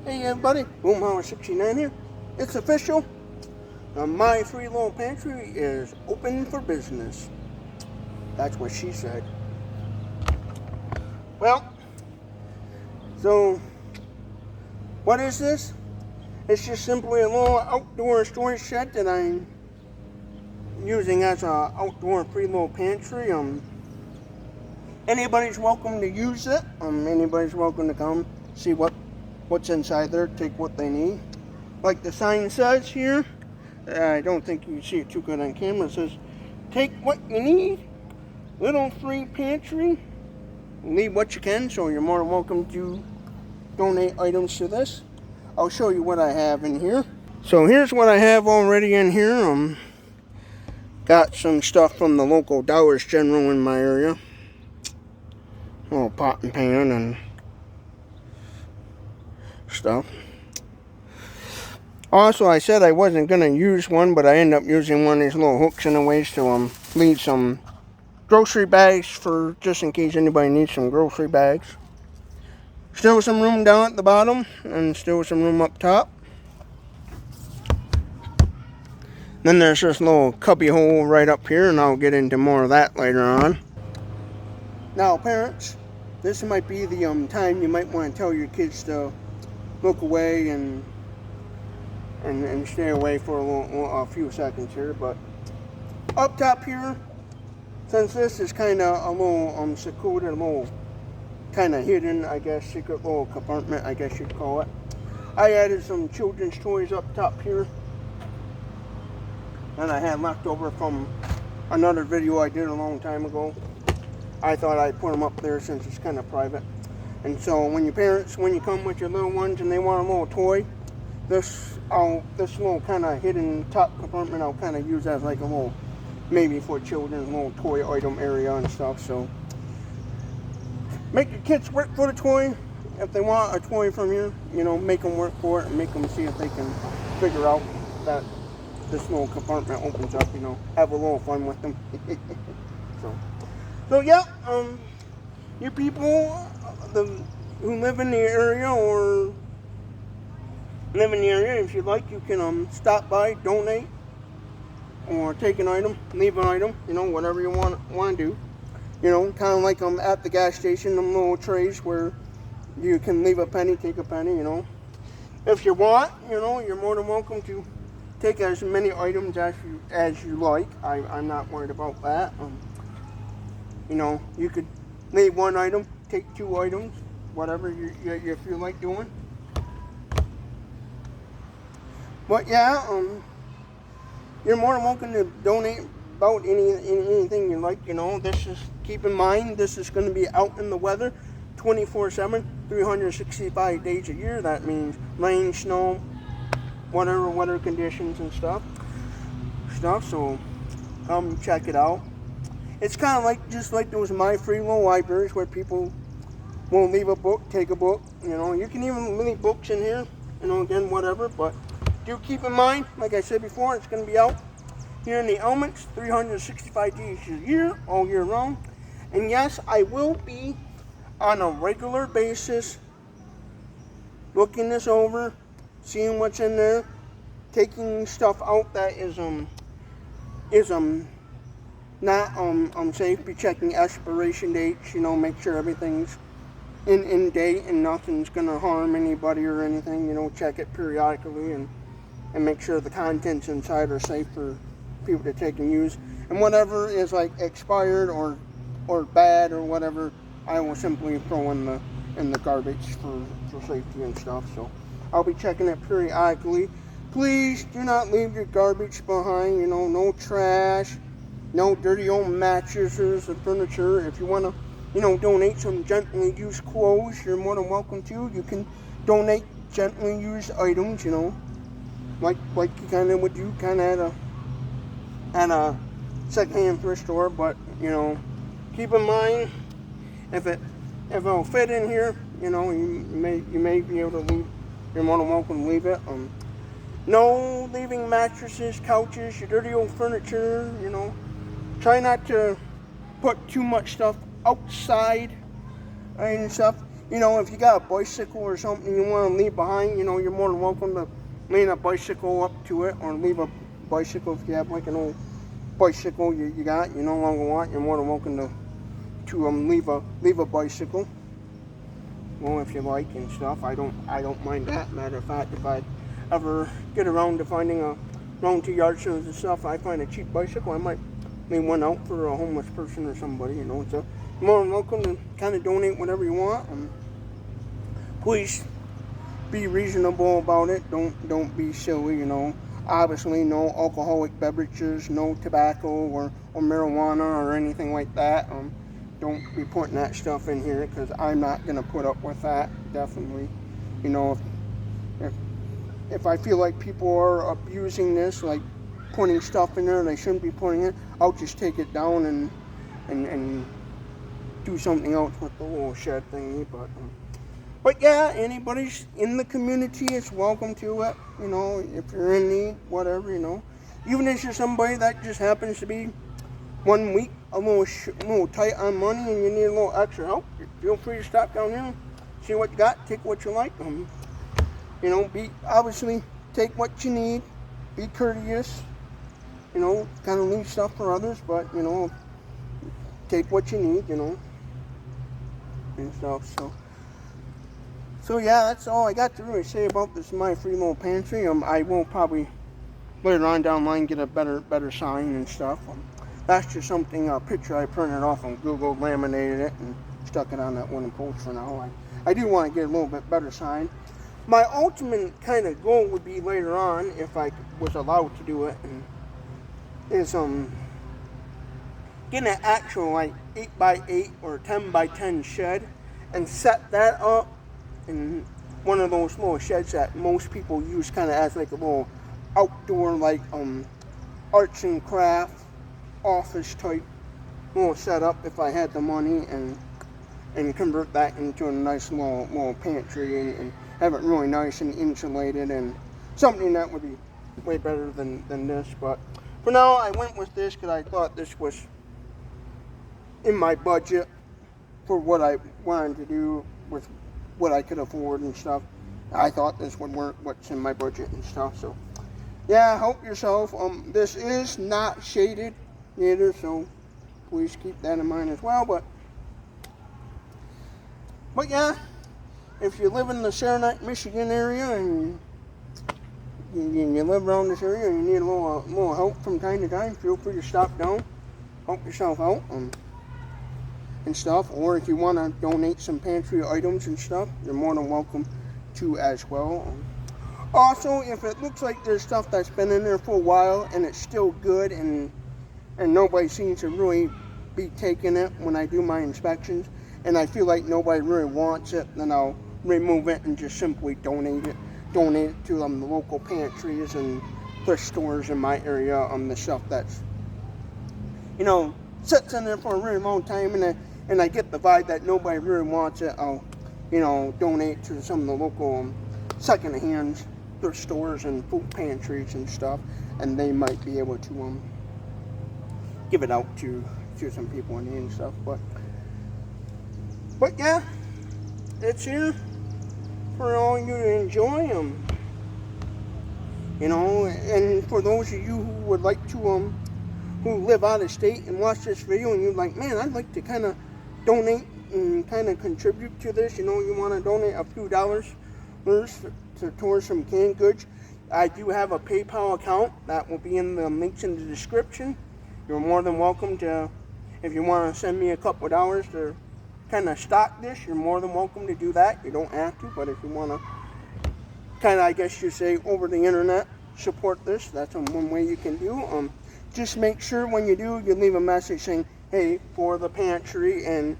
Hey everybody, Boomhauer69 here. It's official. My free little pantry is open for business. That's what she said. Well, so what is this? It's just simply a little outdoor storage shed that I'm using as a outdoor free little pantry. Anybody's welcome to use it. Anybody's welcome to come see what's inside there, take what they need. Like the sign says here, I don't think you can see it too good on camera. It says, take what you need, little free pantry, leave what you can, so you're more than welcome to donate items to this. I'll show you what I have in here. So here's what I have already in here. Got some stuff from the local Dollar General in my area. A little pot and pan and stuff. Also, I said I wasn't going to use one, but I ended up using one of these little hooks in a ways to leave some grocery bags for just in case anybody needs some grocery bags. Still some room down at the bottom and still some room up top. Then there's this little cubby hole right up here, and I'll get into more of that later on. Now, parents, this might be the time you might want to tell your kids to look away and stay away for a few seconds here. But up top here, since this is kind of a little secluded, a little kind of hidden, I guess, secret little compartment, I guess you'd call it, I added some children's toys up top here that I had left over from another video I did a long time ago. I thought I'd put them up there since it's kind of private. And so when you come with your little ones and they want a little toy, this little kind of hidden top compartment I'll kind of use as like a little, maybe for children, a little toy item area and stuff. So make your kids work for the toy. If they want a toy from you, make them work for it and make them see if they can figure out that this little compartment opens up, have a little fun with them. So yeah, you people who live in the area or live in the area, if you'd like, you can stop by, donate, or take an item, leave an item, whatever you want to do. Kind of like at the gas station, them little trays where you can leave a penny, take a penny, If you want, you're more than welcome to take as many items as you like. I'm not worried about that. You could leave one item, take 2 items, whatever you feel like doing. But yeah, you're more than welcome to donate about anything you like. This is, keep in mind, this is going to be out in the weather 24/7, 365 days a year. That means rain, snow, whatever weather conditions and stuff. So come check it out. It's kind of like just like those My Free Little libraries where people will leave a book, take a book. You can even leave books in here. Again, whatever. But do keep in mind, like I said before, it's going to be out here in the elements 365 days a year, all year long. And yes, I will be on a regular basis looking this over, seeing what's in there, taking stuff out that is not safe. Be checking expiration dates, make sure everything's in date and nothing's gonna harm anybody or anything. Check it periodically and make sure the contents inside are safe for people to take and use. And whatever is like expired or bad or whatever, I will simply throw in the garbage for safety and stuff. So I'll be checking it periodically. Please do not leave your garbage behind. No trash, no dirty old mattresses and furniture. If you want to, donate some gently used clothes, you're more than welcome to. You can donate gently used items, like you kind of would do at a secondhand thrift store. But keep in mind, if it'll fit in here, you may be able to leave. You're more than welcome to leave it. No leaving mattresses, couches, your dirty old furniture. Try not to put too much stuff outside and stuff. if you got a bicycle or something you want to leave behind, you're more than welcome to lean a bicycle up to it, or leave a bicycle if you have like an old bicycle you got you no longer want. You're more than welcome to leave a bicycle. Well, if you like and stuff, I don't mind that. Matter of fact, if I ever get around to finding around to yard sales and stuff, I find a cheap bicycle, I might leave one out for a homeless person or somebody. So more than welcome to kind of donate whatever you want. Please be reasonable about it. Don't be silly. Obviously, no alcoholic beverages, no tobacco or marijuana or anything like that. Don't be putting that stuff in here, because I'm not going to put up with that, definitely. If I feel like people are abusing this, like putting stuff in there they shouldn't be putting it, I'll just take it down and do something else with the little shed thingy. But yeah, anybody's in the community is welcome to it. If you're in need, whatever, Even if you're somebody that just happens to be 1 week a little tight on money and you need a little extra help, feel free to stop down here, see what you got, take what you like. Obviously take what you need, be courteous, kind of leave stuff for others, but take what you need, and stuff. So yeah, that's all I got to really say about this my free little pantry. I will probably later on down the line get a better sign and stuff. That's just something, a picture I printed off on Google, laminated it, and stuck it on that wooden post for now. I do want to get a little bit better sign. My ultimate kind of goal would be later on, if I was allowed to do it, is get an actual like 8x8 or 10x10 shed and set that up in one of those little sheds that most people use kind of as like a little outdoor like arts and craft office type little setup, if I had the money, and convert that into a nice little pantry and have it really nice and insulated, and something that would be way better than this. But for now, I went with this because I thought this was in my budget for what I wanted to do with what I could afford and stuff. I thought this would work, what's in my budget and stuff. So yeah, help yourself. This is not shaded either, so please keep that in mind as well. But yeah, if you live in the Saranac, Michigan area, and you live around this area and you need a little help from time to time, feel free to stop down, help yourself out and stuff. Or if you want to donate some pantry items and stuff, you're more than welcome to as well. Also, if it looks like there's stuff that's been in there for a while and it's still good and nobody seems to really be taking it when I do my inspections, and I feel like nobody really wants it, then I'll remove it and just simply donate it to the local pantries and thrift stores in my area. The stuff that's sits in there for a really long time, and I get the vibe that nobody really wants it, I'll donate to some of the local second-hand thrift stores and food pantries and stuff, and they might be able to give it out to some people in need and stuff. But yeah, it's here for all you to enjoy. And for those of you who would like to who live out of state and watch this video, and you're like, man, I'd like to kind of donate and kind of contribute to this, you want to donate a few dollars towards some canned goods, I do have a PayPal account that will be in the links in the description. You're more than welcome to, if you want to send me a couple of dollars to kind of stock this, you're more than welcome to do that. You don't have to, but if you want to kind of, I guess you say, over the internet support this, that's one way you can do. Just make sure when you do, you leave a message saying, hey, for the pantry, and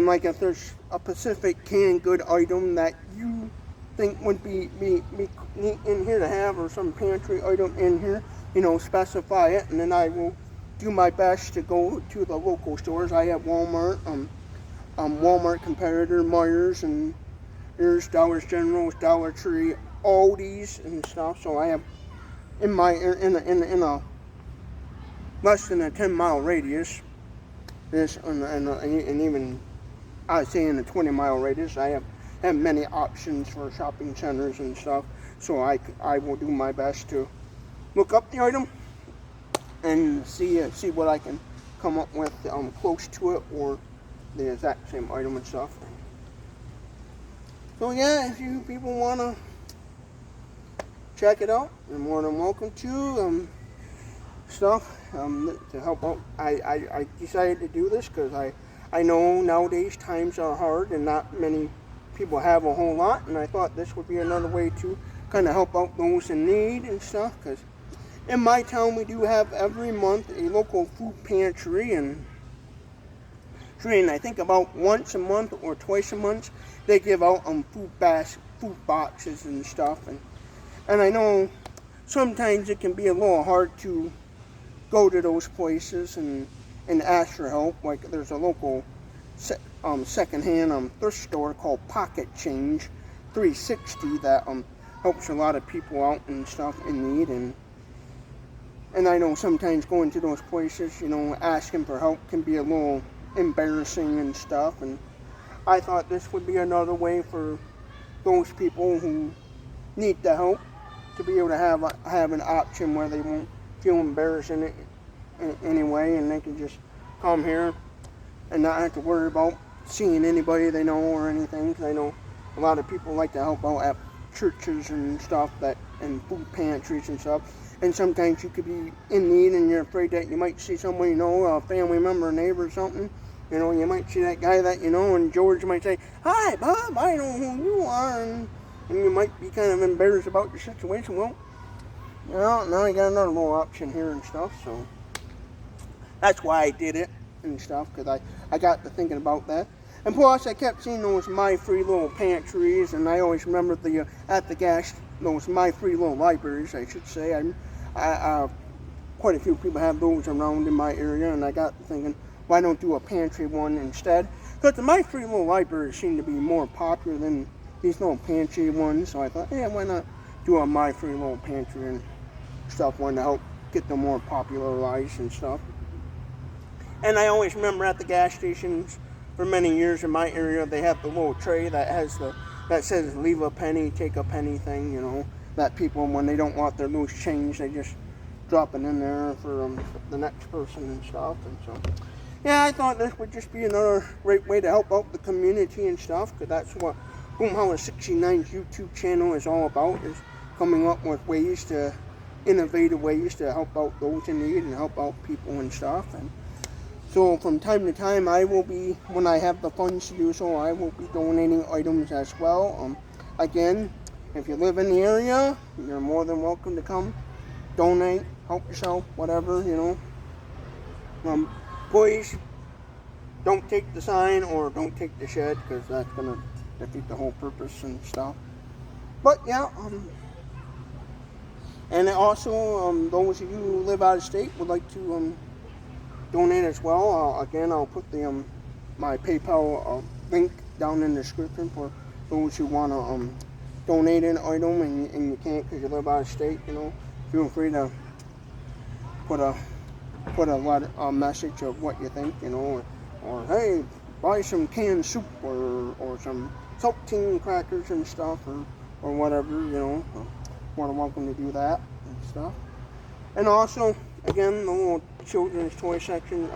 like if there's a specific canned good item that you think would be neat in here to have, or some pantry item in here, specify it, and then I will do my best to go to the local stores. I have Walmart, Walmart competitor, Myers, and there's Dollar General, Dollar Tree, Aldi's and stuff. So I have in a less than a 10-mile radius, this and even I say in a 20-mile radius. I have many options for shopping centers and stuff, so I will do my best to look up the item and see what I can come up with close to it or the exact same item and stuff. So yeah, if you people want to check it out, you're more than welcome to. Stuff to help out. I decided to do this because I know nowadays times are hard and not many people have a whole lot, and I thought this would be another way to kind of help out those in need and stuff, because in my town we do have every month a local food pantry, and I think about once a month or twice a month they give out food boxes and stuff, and I know sometimes it can be a little hard to go to those places and ask for help. Like there's a local secondhand thrift store called Pocket Change 360 that helps a lot of people out and stuff in need, and I know sometimes going to those places, asking for help can be a little embarrassing and stuff, and I thought this would be another way for those people who need the help to be able to have an option where they won't feel embarrassed in it anyway, and they can just come here and not have to worry about seeing anybody they know or anything. Cause I know a lot of people like to help out at churches and stuff, and food pantries and stuff, and sometimes you could be in need and you're afraid that you might see someone a family member, a neighbor or something. You might see that guy that and George might say, "Hi Bob, I know who you are," and you might be kind of embarrassed about your situation. Well, now you got another little option here and stuff, so that's why I did it and stuff, because I got to thinking about that. And plus, I kept seeing those My Free Little Pantries, and I always remember at the gas, those My Free Little Libraries, I should say. Quite a few people have those around in my area, and I got to thinking, why don't do a pantry one instead? Because the My Free Little Libraries seem to be more popular than these little pantry ones, so I thought, yeah, why not do a My Free Little Pantry and stuff, one to help get them more popularized and stuff. And I always remember at the gas stations for many years in my area, they have the little tray that says leave a penny, take a penny thing, that people, when they don't want their loose change, they just drop it in there for the next person and stuff. And so, yeah, I thought this would just be another great way to help out the community and stuff, because that's what Boomhauer 69's YouTube channel is all about, is coming up with innovative ways to help out those in need and help out people and stuff. And so from time to time, I will be, when I have the funds to do so, I will be donating items as well. Again, if you live in the area, you're more than welcome to come donate, help yourself, whatever, please don't take the sign or don't take the shed, because that's going to defeat the whole purpose and stuff. But yeah, and also those of you who live out of state would like to donate as well. Again, I'll put my PayPal link down in the description for those who want to donate an item and you can't because you live out of state. Feel free to put a message of what you think, or hey, buy some canned soup or some saltine crackers and stuff, or whatever, more than welcome to do that and stuff. And also, again, the little children's toy section,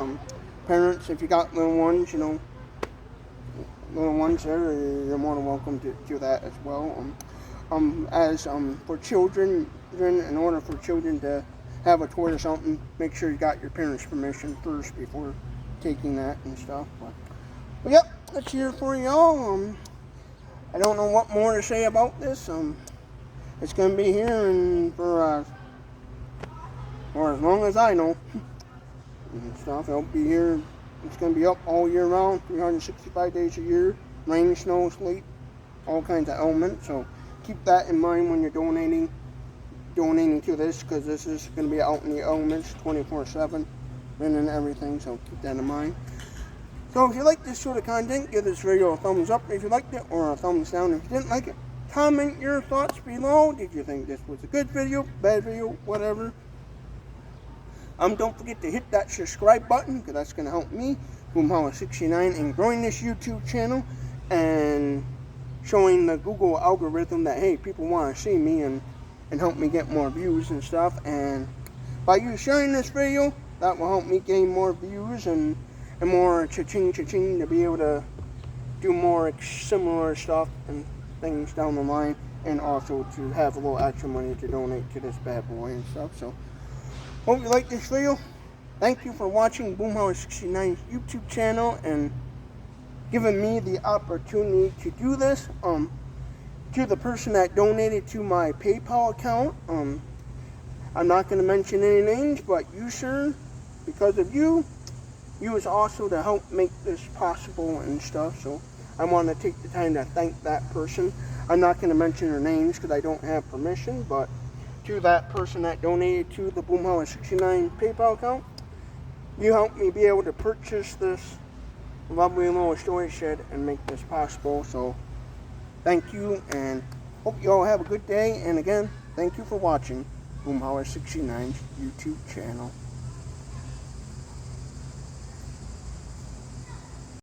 parents, if you got little ones, little ones there, you're more than welcome to do that as well. For children, in order for children to have a toy or something, make sure you got your parents' permission first before taking that and stuff. But yep, that's here for y'all. I don't know what more to say about this. It's going to be here for as long as I know and stuff. It'll be here. It's going to be up all year round, 365 days a year, rain, snow, sleet, all kinds of elements. So keep that in mind when you're donating to this, because this is going to be out in the elements 24/7 and everything. So keep that in mind. So if you like this sort of content, give this video a thumbs up if you liked it, or a thumbs down if you didn't like it. Comment your thoughts below. Did you think this was a good video, bad video, whatever? Don't forget to hit that subscribe button, because that's going to help me Boomhauer69 and growing this YouTube channel and showing the Google algorithm that, hey, people want to see me and help me get more views and stuff. And by you sharing this video, that will help me gain more views and more cha-ching cha-ching to be able to do more similar stuff and things down the line, and also to have a little extra money to donate to this bad boy and stuff. So hope you like this video. Thank you for watching Boomhauer69's YouTube channel and giving me the opportunity to do this. To the person that donated to my PayPal account, I'm not going to mention any names, but you, sir, because of you was also to help make this possible and stuff. So I want to take the time to thank that person. I'm not going to mention their names because I don't have permission, but to that person that donated to the Boomhauer69 PayPal account, you helped me be able to purchase this lovely little storage shed and make this possible. So thank you, and hope you all have a good day. And again, thank you for watching Boomhauer69's YouTube channel.